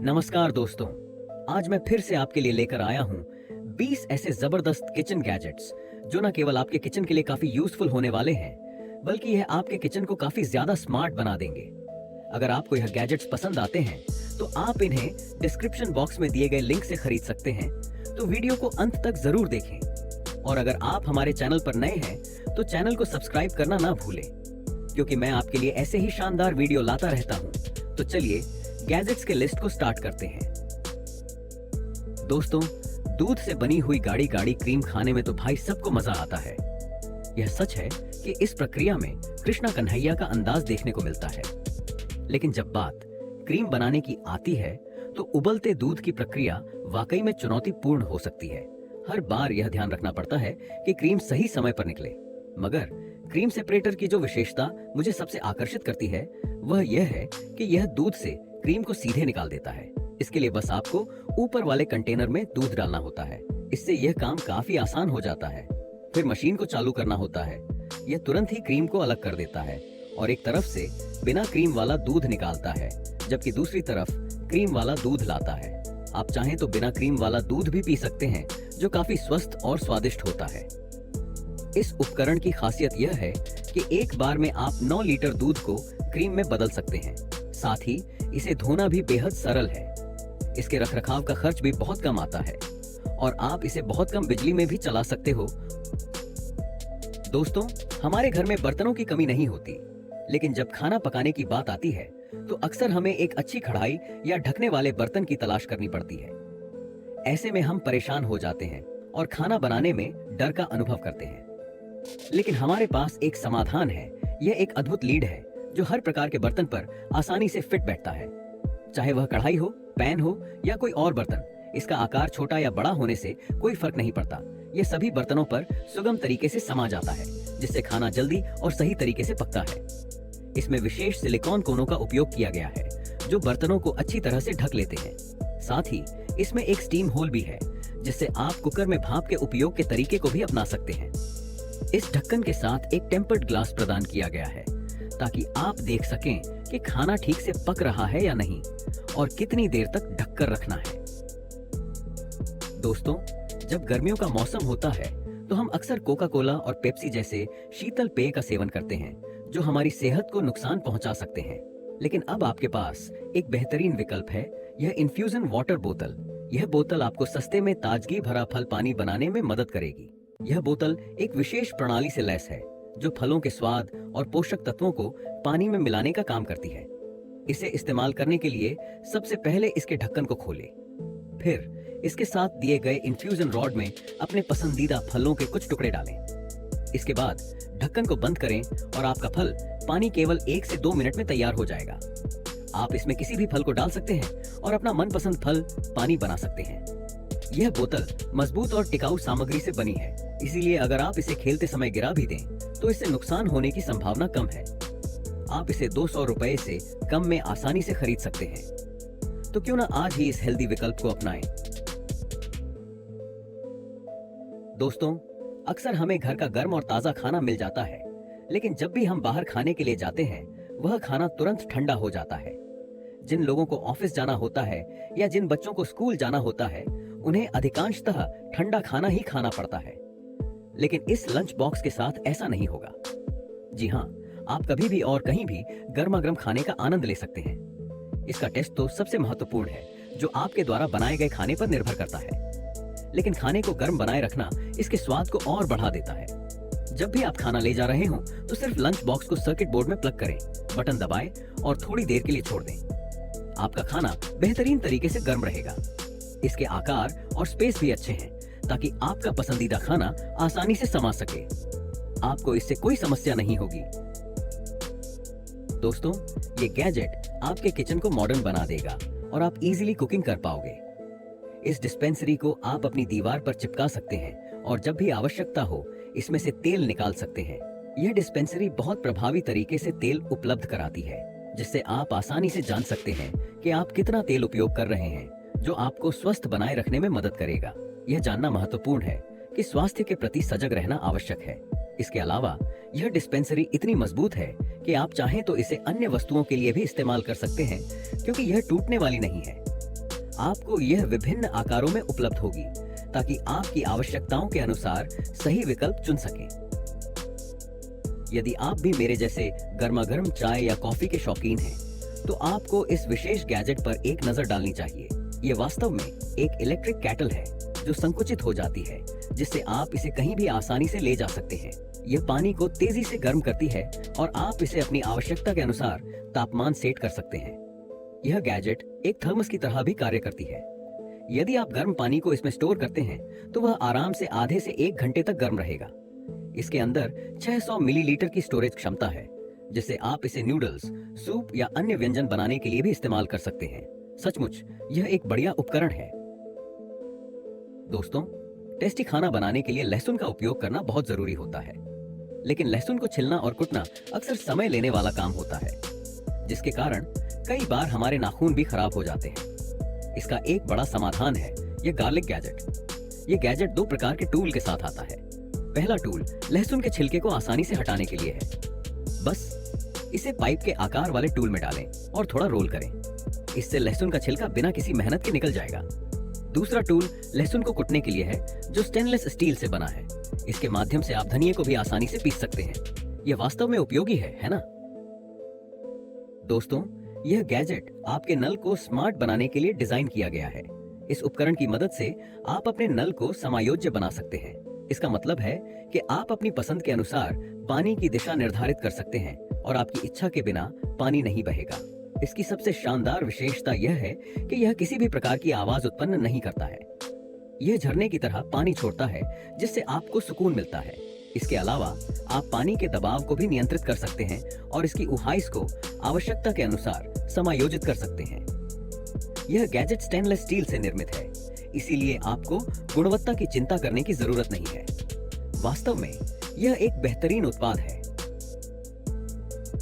नमस्कार दोस्तों, आज मैं फिर से आपके लिए लेकर आया हूँ 20 ऐसे जबरदस्त किचन गैजेट्स जो न केवल आपके किचन के लिए काफी यूजफुल होने वाले हैं, बल्कि यह आपके किचन को काफी ज्यादा स्मार्ट बना देंगे। अगर आपको यह गैजेट्स पसंद आते हैं तो आप इन्हें डिस्क्रिप्शन बॉक्स में दिए गए लिंक से खरीद सकते हैं, तो वीडियो को अंत तक जरूर देखें। और अगर आप हमारे चैनल पर नए हैं तो चैनल को सब्सक्राइब करना ना भूलें, क्योंकि मैं आपके लिए ऐसे ही शानदार वीडियो लाता रहता हूँ। तो चलिए गैजेट्स के लिस्ट को स्टार्ट करते हैं। दोस्तों, दूध से बनी हुई गाढ़ी गाढ़ी क्रीम खाने में तो भाई सबको मजा आता है। यह सच है कि इस प्रक्रिया में कृष्णा कन्हैया का अंदाज देखने को मिलता है। लेकिन जब बात क्रीम बनाने की आती है तो उबलते दूध की प्रक्रिया वाकई में चुनौतीपूर्ण हो सकती है। हर बार यह ध्यान रखना पड़ता है कि क्रीम सही समय पर निकले। मगर क्रीम सेपरेटर की जो विशेषता मुझे सबसे आकर्षित करती है वह यह है कि यह दूध से क्रीम को सीधे निकाल देता है। इसके लिए बस आपको ऊपर वाले कंटेनर में दूध डालना होता है। इससे यह काम काफी आसान हो जाता है। फिर मशीन को चालू करना होता है। यह तुरंत ही क्रीम को अलग कर देता है और एक तरफ से बिना क्रीम वाला दूध निकालता है, जबकि दूसरी तरफ क्रीम वाला दूध लाता है। आप चाहें तो बिना क्रीम वाला दूध भी पी सकते हैं, जो काफी स्वस्थ और स्वादिष्ट होता है। इस उपकरण की खासियत यह है कि एक बार में आप 9 लीटर दूध को क्रीम में बदल सकते हैं। साथ ही इसे धोना भी बेहद सरल है। इसके रखरखाव का खर्च भी बहुत कम आता है और आप इसे बहुत कम बिजली में भी चला सकते हो। दोस्तों, हमारे घर में बर्तनों की कमी नहीं होती, लेकिन जब खाना पकाने की बात आती है तो अक्सर हमें एक अच्छी कढ़ाई या ढकने वाले बर्तन की तलाश करनी पड़ती है। ऐसे में हम परेशान हो जाते हैं और खाना बनाने में डर का अनुभव करते हैं। लेकिन हमारे पास एक समाधान है। यह एक अद्भुत लीड है जो हर प्रकार के बर्तन पर आसानी से फिट बैठता है। चाहे वह कढ़ाई हो, पैन हो या कोई और बर्तन, इसका आकार छोटा या बड़ा होने से कोई फर्क नहीं पड़ता। यह सभी बर्तनों पर सुगम तरीके से समा जाता है, जिससे खाना जल्दी और सही तरीके से पकता है। इसमें विशेष सिलिकॉन कोनों का उपयोग किया गया है जो बर्तनों को अच्छी तरह से ढक लेते हैं। साथ ही इसमें एक स्टीम होल भी है, जिससे आप कुकर में भाप के उपयोग के तरीके को भी अपना सकते हैं। इस ढक्कन के साथ एक टेम्पर्ड ग्लास प्रदान किया गया है ताकि आप देख सकें कि खाना ठीक से पक रहा है या नहीं और कितनी देर तक ढककर रखना है। दोस्तों, जब गर्मियों का मौसम होता है तो हम अक्सर कोका कोला और पेप्सी जैसे शीतल पेय का सेवन करते हैं, जो हमारी सेहत को नुकसान पहुंचा सकते हैं। लेकिन अब आपके पास एक बेहतरीन विकल्प है, यह इन्फ्यूजन वाटर बोतल। यह बोतल आपको सस्ते में ताजगी भरा फल पानी बनाने में मदद करेगी। यह बोतल एक विशेष प्रणाली से लैस है जो फलों के स्वाद और पोषक तत्वों को पानी में मिलाने का काम करती है। इसे इस्तेमाल करने के लिए सबसे पहले इसके ढक्कन को खोलें। फिर इसके साथ दिए गए इन्फ्यूजन रॉड में अपने पसंदीदा फलों के कुछ टुकड़े डालें। इसके बाद ढक्कन को बंद करें और आपका फल पानी केवल 1 से 2 मिनट में तैयार हो जाएगा। आप इसमें किसी भी फल को डाल सकते हैं और अपना मनपसंद फल पानी बना सकते हैं। यह बोतल मजबूत और टिकाऊ सामग्री से बनी है, इसीलिए अगर आप इसे खेलते समय गिरा भी दें तो इससे नुकसान होने की संभावना कम है। आप इसे 200 रुपए से कम में आसानी से खरीद सकते हैं। तो क्यों ना आज ही इस हेल्दी विकल्प को अपनाएं। दोस्तों, अक्सर हमें घर का गर्म और ताजा खाना मिल जाता है, लेकिन जब भी हम बाहर खाने के लिए जाते हैं वह खाना तुरंत ठंडा हो जाता है। जिन लोगों को ऑफिस जाना होता है या जिन बच्चों को स्कूल जाना होता है, उन्हें अधिकांशतः ठंडा खाना ही खाना पड़ता है। लेकिन इस लंच बॉक्स के साथ ऐसा नहीं होगा। जी हाँ, आप कभी भी और कहीं भी गर्मा गर्म खाने का आनंद ले सकते हैं। इसका टेस्ट तो सबसे महत्वपूर्ण है, जो आपके द्वारा बनाए गए खाने पर निर्भर करता है। लेकिन खाने को गर्म बनाए रखना इसके स्वाद को और बढ़ा देता है। जब भी आप खाना ले जा रहे हो तो सिर्फ लंच बॉक्स को सर्किट बोर्ड में प्लग करें, बटन दबाएं और थोड़ी देर के लिए छोड़ दें। आपका खाना बेहतरीन तरीके से गर्म रहेगा। इसके आकार और स्पेस भी अच्छे हैं ताकि आपका पसंदीदा खाना आसानी से समा सके। आपको इससे कोई समस्या नहीं होगी। दोस्तों, ये गैजेट आपके किचन को मॉडर्न बना देगा और आप इजीली कुकिंग कर पाओगे। इस डिस्पेंसरी को आप अपनी दीवार पर चिपका सकते हैं और जब भी आवश्यकता हो इसमें से तेल निकाल सकते हैं। यह डिस्पेंसरी बहुत प्रभावी तरीके से तेल उपलब्ध कराती है, जिससे आप आसानी से जान सकते हैं कि आप कितना तेल उपयोग कर रहे हैं, जो आपको स्वस्थ बनाए रखने में मदद करेगा। यह जानना महत्वपूर्ण है कि स्वास्थ्य के प्रति सजग रहना आवश्यक है। इसके अलावा यह डिस्पेंसरी इतनी मजबूत है कि आप चाहें तो इसे अन्य वस्तुओं के लिए भी इस्तेमाल कर सकते हैं, क्योंकि यह टूटने वाली नहीं है। आपको यह विभिन्न आकारों में उपलब्ध होगी ताकि आपकी आवश्यकताओं के अनुसार सही विकल्प चुन सकें। यदि आप भी मेरे जैसे गर्मा-गर्म चाय या कॉफी के शौकीन हैं, तो आपको इस विशेष गैजेट पर एक नजर डालनी चाहिए। ये वास्तव में एक इलेक्ट्रिक केटल है जो संकुचित हो जाती है, जिससे आप इसे कहीं भी आसानी से ले जा सकते हैं। यह पानी को तेजी से गर्म करती है और आप इसे अपनी आवश्यकता के अनुसार तापमान सेट कर सकते हैं। यह गैजेट एक थर्मस की तरह भी कार्य करती है। यदि आप गर्म पानी को इसमें स्टोर करते हैं तो वह आराम से आधे से 1 घंटे तक गर्म रहेगा। इसके अंदर 600 मिलीलीटर की स्टोरेज क्षमता है, जिससे आप इसे नूडल्स, सूप या अन्य व्यंजन बनाने के लिए भी इस्तेमाल कर सकते हैं। सचमुच यह एक बढ़िया उपकरण है। दोस्तों, टेस्टी खाना बनाने के लिए लहसुन का उपयोग करना बहुत जरूरी होता है, लेकिन लहसुन को छिलना और कुटना अक्सर समय लेने वाला काम होता है, जिसके कारण कई बार हमारे नाखून भी खराब हो जाते हैं। इसका एक बड़ा समाधान है यह गार्लिक गैजेट। यह गैजेट 2 प्रकार के टूल के साथ आता है। पहला टूल लहसुन के छिलके को आसानी से हटाने के लिए है। बस इसे पाइप के आकार वाले टूल में डालें और थोड़ा रोल करें। इससे लहसुन का छिलका बिना किसी मेहनत के निकल जाएगा। दूसरा टूल लहसुन को कुटने के लिए है, जो स्टेनलेस स्टील से बना है। इसके माध्यम से आप धनिये को भी आसानी से पीस सकते हैं। यह वास्तव में उपयोगी है ना? दोस्तों, यह गैजेट आपके नल को स्मार्ट बनाने के लिए डिजाइन किया गया है। इस उपकरण की मदद से आप अपने नल को समायोज्य बना सकते हैं। इसका मतलब है कि आप अपनी पसंद के अनुसार पानी की दिशा निर्धारित कर सकते हैं और आपकी इच्छा के बिना पानी नहीं बहेगा। इसकी सबसे शानदार विशेषता यह है कि यह किसी भी प्रकार की आवाज उत्पन्न नहीं करता है। यह झरने की तरह पानी छोड़ता है, जिससे आपको सुकून मिलता है। इसके अलावा आप पानी के दबाव को भी नियंत्रित कर सकते हैं और इसकी उहाइस को आवश्यकता के अनुसार समायोजित कर सकते हैं। यह गैजेट स्टेनलेस स्टील से निर्मित है, इसीलिए आपको गुणवत्ता की चिंता करने की जरूरत नहीं है। वास्तव में यह एक बेहतरीन उत्पाद है।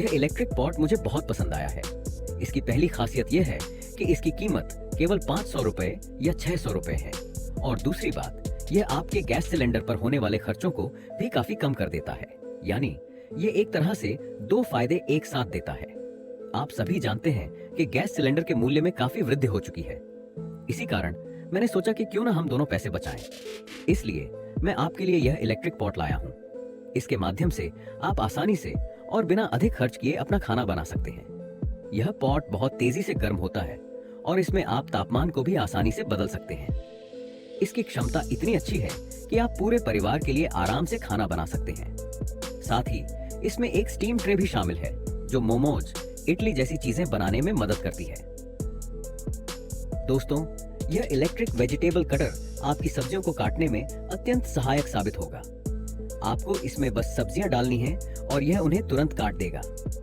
यह इलेक्ट्रिक पॉट मुझे बहुत पसंद आया है। इसकी पहली खासियत यह है कि इसकी कीमत केवल 500 रुपए या 600 रुपए है, और दूसरी बात, यह आपके गैस सिलेंडर पर होने वाले खर्चों को भी काफी कम कर देता है। यानी यह एक तरह से 2 फायदे एक साथ देता है। आप सभी जानते हैं कि गैस सिलेंडर के मूल्य में काफी वृद्धि हो चुकी है। इसी कारण मैंने सोचा कि क्यों ना हम दोनों पैसे बचाएं। इसलिए मैं आपके लिए यह इलेक्ट्रिक पॉट लाया हूं। इसके माध्यम से आप आसानी से और बिना अधिक खर्च किए अपना खाना बना सकते हैं। यह पॉट बहुत तेजी से गर्म होता है और इसमें आप तापमान को भी आसानी से बदल सकते हैं। इसकी क्षमता इतनी अच्छी है कि आप पूरे परिवार के लिए आराम से खाना बना सकते हैं। साथ ही इसमें एक स्टीम ट्रे भी शामिल है, जो मोमोज, इडली जैसी चीजें बनाने में मदद करती है। दोस्तों, यह इलेक्ट्रिक वेजिटेबल कटर आपकी सब्जियों को काटने में अत्यंत सहायक साबित होगा। आपको इसमें बस सब्जियां डालनी हैं और यह उन्हें तुरंत काट देगा।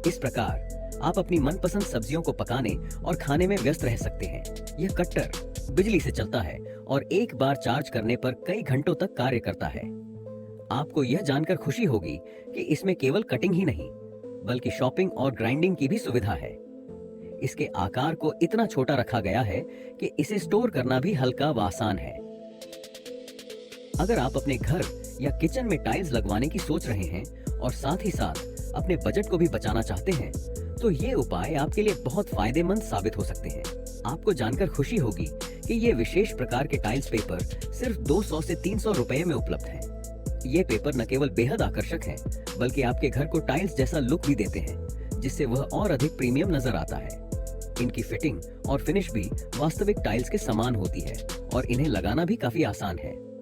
इस प्रकार आप अपनी मनपसंद सब्जियों को पकाने और खाने में व्यस्त रह सकते हैं। यह कटर बिजली से चलता है और एक बार चार्ज करने पर कई घंटों तक कार्य करता है। आपको यह जानकर खुशी होगी कि इसमें केवल कटिंग ही नहीं, बल्कि शॉपिंग और ग्राइंडिंग की भी सुविधा है। इसके आकार को इतना छोटा रखा गया है कि इसे स्टोर करना भी हल्का व आसान है। अगर आप अपने घर या किचन में टाइल्स लगवाने की सोच रहे हैं और साथ ही साथ अपने बजट को भी बचाना चाहते हैं, तो ये उपाय आपके लिए बहुत फायदेमंद साबित हो सकते हैं। आपको जानकर खुशी होगी कि ये विशेष प्रकार के टाइल्स पेपर सिर्फ 200 से 300 रुपए में उपलब्ध हैं। ये पेपर न केवल बेहद आकर्षक हैं, बल्कि आपके घर को टाइल्स जैसा लुक भी देते हैं, जिससे वह और अधिक प्रीमियम नजर आता है। इनकी फिटिंग और फिनिश भी वास्तविक टाइल्स के समान होती है और इन्हें लगाना भी काफी आसान है।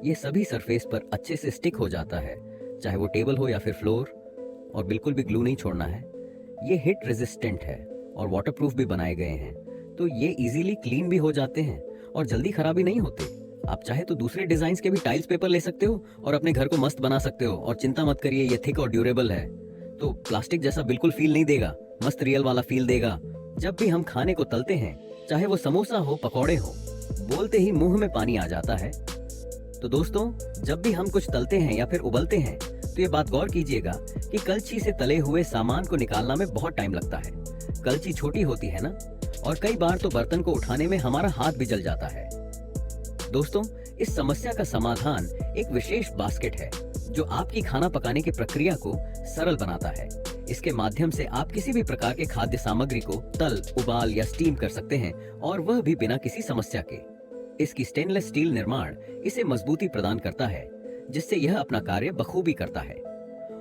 ये सभी सरफेस पर अच्छे से स्टिक हो जाता है, चाहे वो टेबल हो या फिर फ्लोर, और बिल्कुल भी ग्लू नहीं छोड़ना है। ये हिट रेजिस्टेंट है और वाटरप्रूफ भी बनाए गए हैं, तो ये इजीली क्लीन भी हो जाते हैं और जल्दी खराबी नहीं होते। आप चाहे तो दूसरे डिजाइन के भी टाइल्स पेपर ले सकते हो और अपने घर को मस्त बना सकते हो। और चिंता मत करिए, ये थिक और ड्यूरेबल है, तो प्लास्टिक जैसा बिल्कुल फील नहीं देगा, मस्त रियल वाला फील देगा। जब भी हम खाने को तलते हैं, चाहे वो समोसा हो, पकौड़े हो, बोलते ही मुंह में पानी आ जाता है। तो दोस्तों, जब भी हम कुछ तलते हैं या फिर उबलते हैं, तो ये बात गौर कीजिएगा कि कलछी से तले हुए सामान को निकालना में बहुत टाइम लगता है। कलछी छोटी होती है ना, और कई बार तो बर्तन को उठाने में हमारा हाथ भी जल जाता है। दोस्तों, इस समस्या का समाधान एक विशेष बास्केट है, जो आपकी खाना पकाने की प्रक्रिया को सरल बनाता है। इसके माध्यम से आप किसी भी प्रकार के खाद्य सामग्री को तल, उबाल या स्टीम कर सकते हैं, और वह भी बिना किसी समस्या के। इसकी स्टेनलेस स्टील निर्माण इसे मजबूती प्रदान करता है, जिससे यह अपना कार्य बखूबी करता है।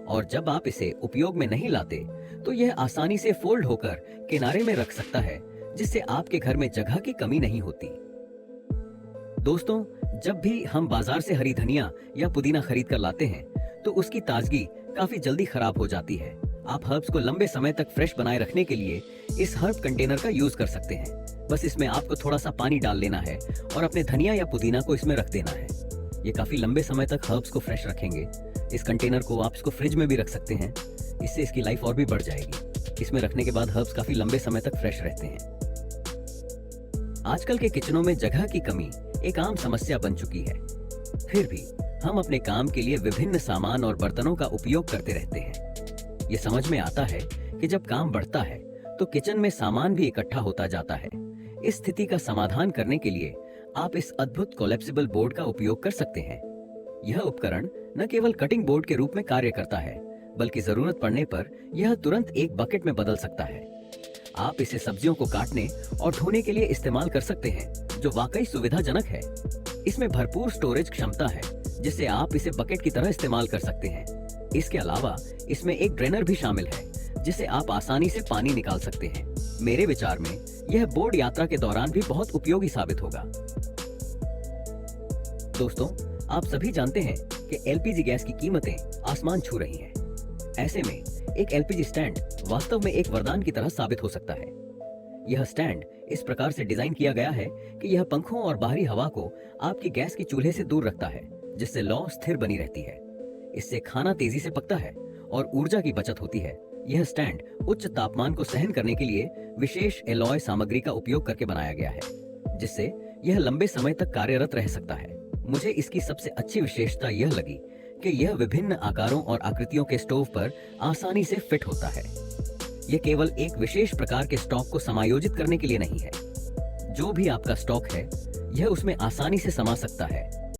और जब आप इसे उपयोग में नहीं लाते तो यह आसानी से फोल्ड होकर किनारे में रख सकता है, जिससे आपके घर में जगह की कमी नहीं होती। दोस्तों, जब भी हम बाजार से हरी धनिया या पुदीना खरीद कर लाते हैं तो उसकी ताजगी काफी जल्दी खराब हो जाती है। आप हर्ब्स को लंबे समय तक फ्रेश बनाए रखने के लिए इस हर्ब कंटेनर का यूज कर सकते हैं। बस इसमें आपको थोड़ा सा पानी डाल लेना है और अपने धनिया या पुदीना को इसमें रख देना है। ये काफी लंबे समय तक हर्ब्स को फ्रेश रखेंगे। इस कंटेनर को आप इसको फ्रिज में भी रख सकते हैं, इससे इसकी लाइफ और भी बढ़ जाएगी। इसमें रखने के बाद हर्ब्स काफी लंबे समय तक फ्रेश रहते हैं। आजकल के किचनों में जगह की कमी एक आम समस्या बन चुकी है, फिर भी हम अपने काम के लिए विभिन्न सामान और बर्तनों का उपयोग करते रहते हैं। ये समझ में आता है कि जब काम बढ़ता है तो किचन में सामान भी इकट्ठा होता जाता है। इस स्थिति का समाधान करने के लिए आप इस अद्भुत कोलैप्सिबल बोर्ड का उपयोग कर सकते हैं। यह उपकरण न केवल कटिंग बोर्ड के रूप में कार्य करता है, बल्कि जरूरत पड़ने पर यह तुरंत एक बकेट में बदल सकता है। आप इसे सब्जियों को काटने और धोने के लिए इस्तेमाल कर सकते हैं, जो वाकई सुविधाजनक है। इसमें भरपूर स्टोरेज क्षमता है, जिससे आप इसे बकेट की तरह इस्तेमाल कर सकते हैं। इसके अलावा इसमें एक ड्रेनर भी शामिल है, जिससे आप आसानी से पानी निकाल सकते हैं। मेरे विचार में यह बोर्ड यात्रा के दौरान भी बहुत उपयोगी साबित होगा। दोस्तों, आप सभी जानते हैं कि एलपीजी गैस की कीमतें आसमान छू रही हैं। ऐसे में एक एलपीजी स्टैंड वास्तव में एक वरदान की तरह साबित हो सकता है। यह स्टैंड इस प्रकार से डिजाइन किया गया है कि यह पंखों और बाहरी हवा को आपकी गैस की चूल्हे से दूर रखता है, जिससे लौ स्थिर बनी रहती है। इससे खाना तेजी से पकता है और ऊर्जा की बचत होती है। यह स्टैंड उच्च तापमान को सहन करने के लिए विशेष एलॉय सामग्री का उपयोग करके बनाया गया है, जिससे यह लंबे समय तक कार्यरत रह सकता है। मुझे इसकी सबसे अच्छी विशेषता यह लगी कि यह विभिन्न आकारों और आकृतियों के स्टोव पर आसानी से फिट होता है। यह केवल एक विशेष प्रकार के स्टॉक को समायोजित करने के लिए नहीं है। जो भी आपका स्टॉक है, यह उसमें आसानी से समा सकता है